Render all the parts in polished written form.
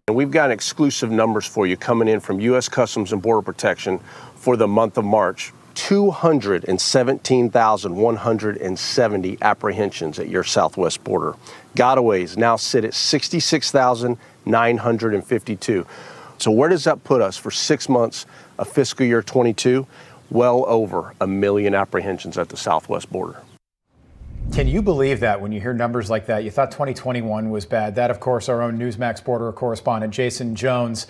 And we've got exclusive numbers for you coming in from U.S. Customs and Border Protection for the month of March. 217,170 apprehensions at your southwest border. Gotaways now sit at 66,952. So where does that put us for 6 months of fiscal year 22? Well over 1 million apprehensions at the southwest border. Can you believe that when you hear numbers like that? You thought 2021 was bad. That, of course, our own Newsmax border correspondent, Jason Jones,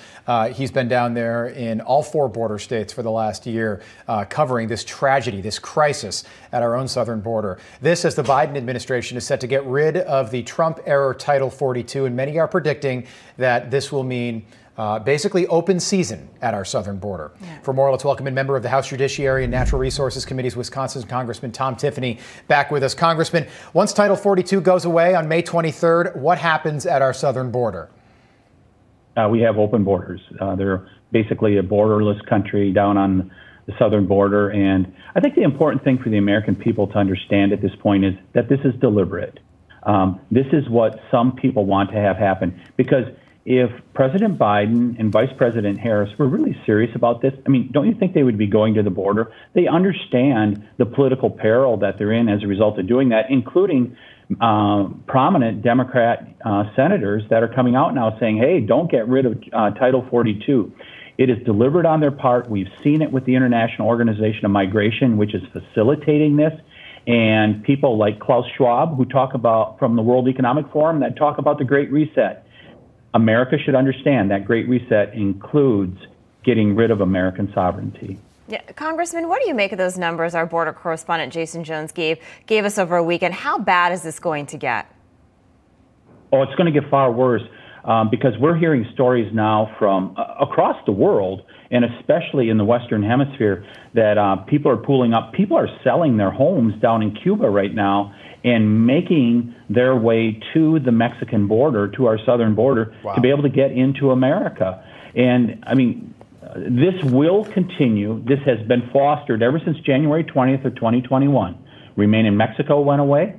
he's been down there in all 4 border states for the last year, covering this tragedy, this crisis at our own southern border. This, as the Biden administration is set to get rid of the Trump-era Title 42, and many are predicting that this will mean basically open season at our southern border. Yeah. For more, let's welcome in member of the House Judiciary and Natural Resources Committees, Wisconsin Congressman Tom Tiffany, back with us. Congressman, once Title 42 goes away on May 23rd, what happens at our southern border? We have open borders. They're basically a borderless country down on the southern border. And I think the important thing for the American people to understand at this point is that this is deliberate. This is what some people want to have happen, because if President Biden and Vice President Harris were really serious about this, I mean, don't you think they would be going to the border? They understand the political peril that they're in as a result of doing that, including prominent Democrat senators that are coming out now saying, hey, don't get rid of Title 42. It is deliberate on their part. We've seen it with the International Organization of Migration, which is facilitating this. And people like Klaus Schwab, who talk about, from the World Economic Forum, that talk about the Great Reset. America should understand that Great Reset includes getting rid of American sovereignty. Yeah, Congressman, what do you make of those numbers our border correspondent Jason Jones gave us over a weekend? How bad is this going to get? Oh, it's going to get far worse because we're hearing stories now from across the world, and especially in the Western Hemisphere, that people are pooling up. People are selling their homes down in Cuba right now and making their way to the Mexican border, to our southern border, wow, to be able to get into America. And, I mean, this will continue. This has been fostered ever since January 20th of 2021. Remain in Mexico went away.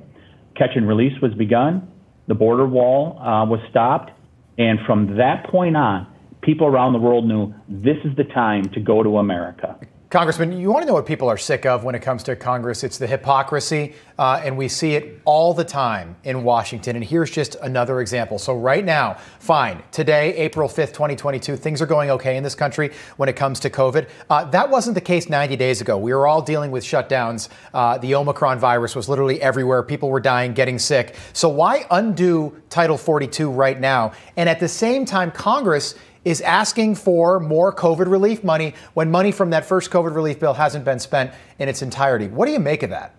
Catch and release was begun. The border wall was stopped. And from that point on, people around the world knew this is the time to go to America. Congressman, you want to know what people are sick of when it comes to Congress? It's the hypocrisy, and we see it all the time in Washington. And here's just another example. So right now, fine, today, April 5th, 2022, things are going okay in this country when it comes to COVID. That wasn't the case 90 days ago. We were all dealing with shutdowns. The Omicron virus was literally everywhere. People were dying, getting sick. So why undo Title 42 right now? And at the same time, Congress is asking for more COVID relief money when money from that first COVID relief bill hasn't been spent in its entirety. What do you make of that?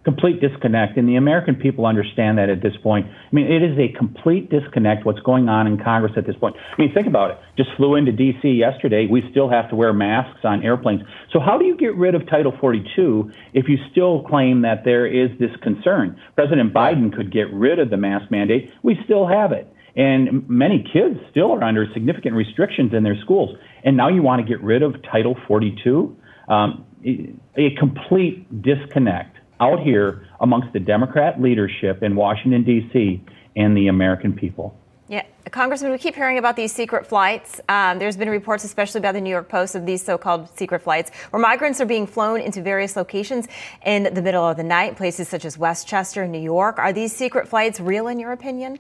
Complete disconnect, and the American people understand that at this point. I mean, it is a complete disconnect what's going on in Congress at this point. I mean, think about it. Just flew into D.C. yesterday. We still have to wear masks on airplanes. So how do you get rid of Title 42 if you still claim that there is this concern? President Biden could get rid of the mask mandate. We still have it. And many kids still are under significant restrictions in their schools. And now you want to get rid of Title 42? A complete disconnect out here amongst the Democrat leadership in Washington, D.C. and the American people. Yeah, Congressman, we keep hearing about these secret flights. There's been reports, especially by the New York Post, of these so-called secret flights where migrants are being flown into various locations in the middle of the night, places such as Westchester, New York. Are these secret flights real in your opinion?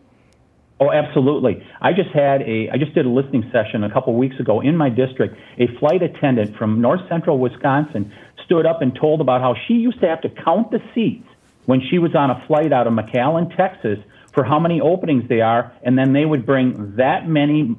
Oh, absolutely. I just did a listening session a couple weeks ago in my district. A flight attendant from north central Wisconsin stood up and told about how she used to have to count the seats when she was on a flight out of McAllen, Texas, for how many openings they are, and then they would bring that many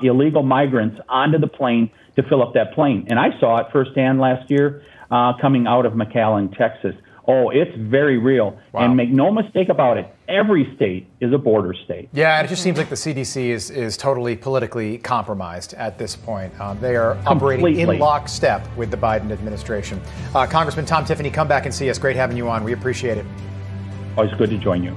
illegal migrants onto the plane to fill up that plane. And I saw it firsthand last year coming out of McAllen, Texas. Oh, it's very real. Wow. And make no mistake about it, every state is a border state. Yeah, and it just seems like the CDC is totally politically compromised at this point. They are operating in lockstep with the Biden administration. Congressman Tom Tiffany, come back and see us. Great having you on. We appreciate it. Always good to join you.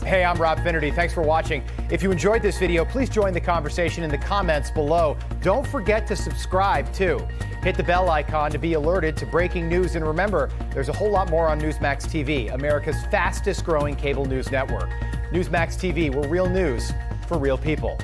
Hey, I'm Rob Finnerty. Thanks for watching. If you enjoyed this video, please join the conversation in the comments below. Don't forget to subscribe, too. Hit the bell icon to be alerted to breaking news. And remember, there's a whole lot more on Newsmax TV, America's fastest growing cable news network. Newsmax TV, we're real news for real people.